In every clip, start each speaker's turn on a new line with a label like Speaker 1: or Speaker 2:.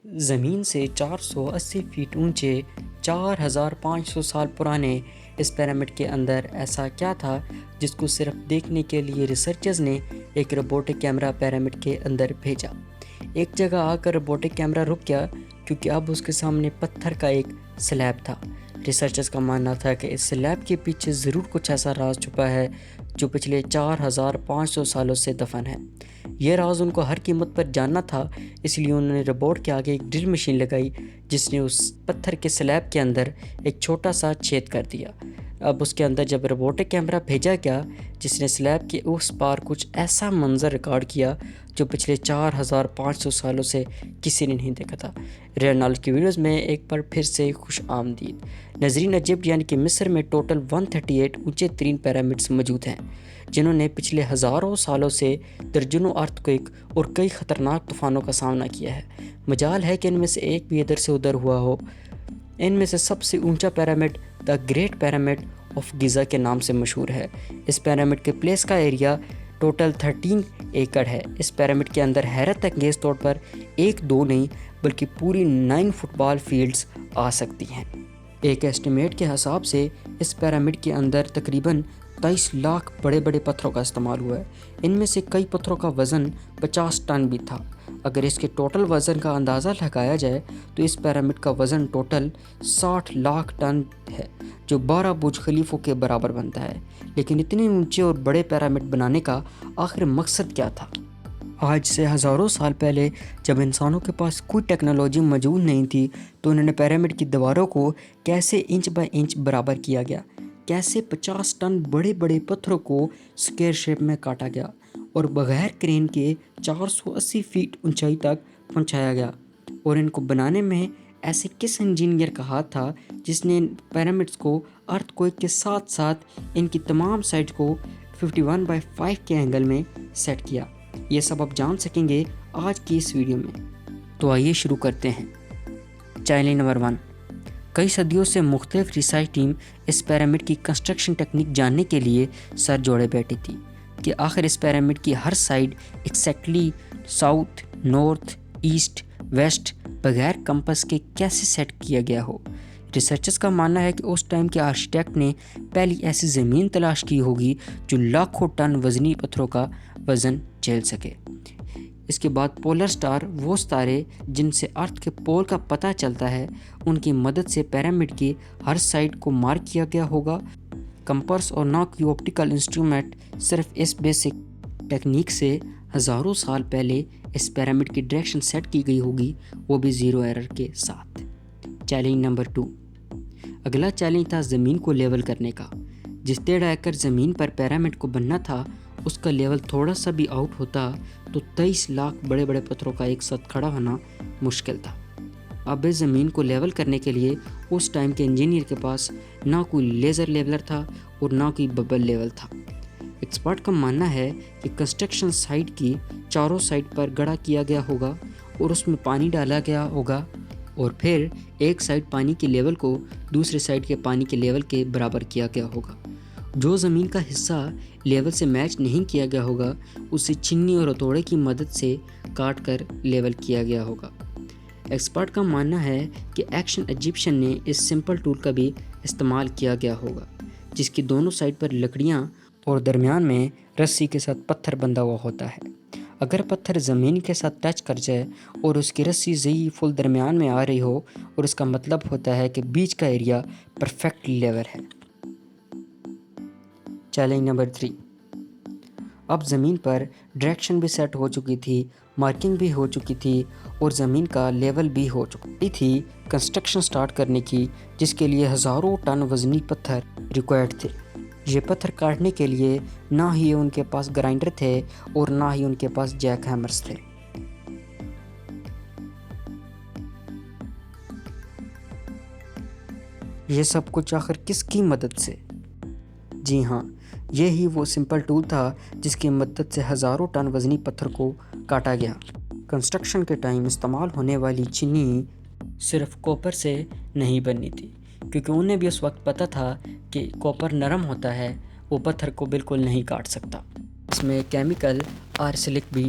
Speaker 1: زمین سے 480 فیٹ اونچے 4500 سال پرانے اس پیرامڈ کے اندر ایسا کیا تھا جس کو صرف دیکھنے کے لیے ریسرچرز نے ایک روبوٹک کیمرہ پیرامڈ کے اندر بھیجا۔ ایک جگہ آ کر روبوٹک کیمرہ رک گیا کیونکہ اب اس کے سامنے پتھر کا ایک سلیب تھا۔ ریسرچرز کا ماننا تھا کہ اس سلیب کے پیچھے ضرور کچھ ایسا راز چھپا ہے جو پچھلے 4500 سالوں سے دفن ہے۔ یہ راز ان کو ہر قیمت پر جاننا تھا، اس لیے انہوں نے روبوٹ کے آگے ایک ڈرل مشین لگائی جس نے اس پتھر کے سلیب کے اندر ایک چھوٹا سا چھید کر دیا۔ اب اس کے اندر جب روبوٹک کیمرہ بھیجا گیا جس نے سلیب کے اس پار کچھ ایسا منظر ریکارڈ کیا جو پچھلے 4500 سالوں سے کسی نے نہیں دیکھا تھا۔ ریئر نالج کی ویڈیوز میں ایک بار پھر سے خوش آمدید۔ ناظرین، ایجپٹ یعنی کہ مصر میں ٹوٹل 138 اونچے ترین پیرامڈز موجود ہیں جنہوں نے پچھلے ہزاروں سالوں سے درجنوں ارتھ کوئک اور کئی خطرناک طوفانوں کا سامنا کیا ہے۔ مجال ہے کہ ان میں سے ایک بھی ادھر سے ادھر ہوا ہو۔ ان میں سے سب سے اونچا pyramid the great pyramid of Giza کے نام سے مشہور ہے۔ اس پیرامڈ کے پلیس کا ایریا ٹوٹل 13 ایکڑ ہے۔ اس پیرامڈ کے اندر حیرت انگیز طور پر ایک دو نہیں بلکہ پوری 9 فٹ بال فیلڈز آ سکتی ہیں۔ ایک ایسٹیمیٹ کے حساب سے اس پیرامڈ کے اندر تقریباً 23 لاکھ بڑے بڑے پتھروں کا استعمال ہوا ہے۔ ان میں سے کئی پتھروں کا وزن 50 ٹن بھی تھا۔ اگر اس کے ٹوٹل وزن کا اندازہ لگایا جائے تو اس پیرامڈ کا وزن ٹوٹل 60 لاکھ ٹن ہے جو 12 برج خلیفوں کے برابر بنتا ہے۔ لیکن اتنے اونچے اور بڑے پیرامڈ بنانے کا آخر مقصد کیا تھا؟ آج سے ہزاروں سال پہلے جب انسانوں کے پاس کوئی ٹیکنالوجی موجود نہیں تھی تو انہوں نے پیرامڈ کی دیواروں کو کیسے انچ بائی انچ برابر کیا گیا، کیسے 50 ٹن بڑے بڑے پتھروں کو اسکوائر شیپ میں کاٹا گیا اور بغیر کرین کے 480 فیٹ اونچائی تک پہنچایا گیا، اور ان کو بنانے میں ایسے کس انجینئر کا ہاتھ تھا جس نے پیرامڈس کو ارتھ کوئک کے ساتھ ساتھ ان کی تمام سائڈ کو 51/5 کے اینگل میں سیٹ کیا۔ یہ سب آپ جان سکیں گے آج کی اس ویڈیو میں۔ تو آئیے شروع کرتے ہیں۔ Challenge number 1۔ کئی صدیوں سے مختلف ریسرچ ٹیم اس پیرامڈ کی کنسٹرکشن ٹیکنیک جاننے کے لیے سر جوڑے بیٹھی تھی کہ آخر اس پیرامڈ کی ہر side exactly south, north, east, west بغیر کمپس کے کیسے سیٹ کیا گیا ہو۔ ریسرچرز کا ماننا ہے کہ اس ٹائم کے آرکیٹیکٹ نے پہلی ایسی زمین تلاش کی ہوگی جو لاکھوں ٹن وزنی پتھروں کا وزن جھیل سکے۔ اس کے بعد پولر سٹار، وہ ستارے جن سے ارتھ کے پول کا پتہ چلتا ہے، ان کی مدد سے پیرامڈ کی ہر سائڈ کو مارک کیا گیا ہوگا۔ کمپس اور نہ کوئی آپٹیکل انسٹرومنٹ، صرف اس بیسک ٹیکنیک سے ہزاروں سال پہلے اس پیرامڈ کی ڈائریکشن سیٹ کی گئی ہوگی، وہ بھی زیرو ایرر کے ساتھ۔ Challenge number 2۔ اگلا چیلنج تھا زمین کو لیول کرنے کا۔ جس 1.5 ایکڑ زمین پر پیرامڈ کو بننا تھا اس کا لیول تھوڑا سا بھی آؤٹ ہوتا تو 23 لاکھ بڑے بڑے پتھروں کا ایک ساتھ کھڑا ہونا مشکل تھا۔ اب اس زمین کو لیول کرنے کے لیے اس ٹائم کے انجینئر کے پاس نہ کوئی لیزر لیولر تھا اور نہ کوئی ببل لیول تھا۔ ایکسپرٹ کا ماننا ہے کہ کنسٹرکشن سائٹ کی چاروں سائڈ پر گڑھا کیا گیا ہوگا اور اس میں پانی ڈالا گیا ہوگا، اور پھر ایک سائڈ پانی کے لیول کو دوسرے سائڈ کے پانی کے لیول کے برابر کیا گیا ہوگا۔ جو زمین کا حصہ لیول سے میچ نہیں کیا گیا ہوگا اسے چھنی اور ہتھوڑے کی مدد سے کاٹ کر لیول کیا گیا ہوگا۔ ایکسپرٹ کا ماننا ہے کہ ایکشن ایجپشن نے اس سمپل ٹول کا بھی استعمال کیا گیا ہوگا جس کی دونوں سائڈ پر لکڑیاں اور درمیان میں رسی کے ساتھ پتھر بندھا ہوا ہوتا ہے۔ اگر پتھر زمین کے ساتھ ٹچ کر جائے اور اس کی رسی زی فل درمیان میں آ رہی ہو اور اس کا مطلب ہوتا ہے کہ بیچ کا ایریا پرفیکٹ لیول ہے۔ Challenge number 3۔ اب زمین پر ڈائریکشن بھی سیٹ ہو چکی تھی، مارکنگ بھی ہو چکی تھی اور زمین کا لیول بھی ہو چکی تھی کنسٹرکشن سٹارٹ کرنے کی، جس کے لیے ہزاروں ٹن وزنی پتھر ریکوائرڈ تھے۔ یہ پتھر کاٹنے کے لیے نہ ہی ان کے پاس گرائنڈر تھے اور نہ ہی ان کے پاس جیک ہیمرز تھے۔ یہ سب کچھ آخر کس کی مدد سے؟ جی ہاں، یہی وہ سمپل ٹول تھا جس کی مدد سے ہزاروں ٹن وزنی پتھر کو کاٹا گیا۔ کنسٹرکشن کے ٹائم استعمال ہونے والی چینی صرف کوپر سے نہیں بننی تھی، کیونکہ انہیں بھی اس وقت پتہ تھا کہ کوپر نرم ہوتا ہے، وہ پتھر کو بالکل نہیں کاٹ سکتا۔ اس میں کیمیکل آرسینک بھی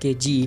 Speaker 1: kg,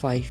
Speaker 1: 5।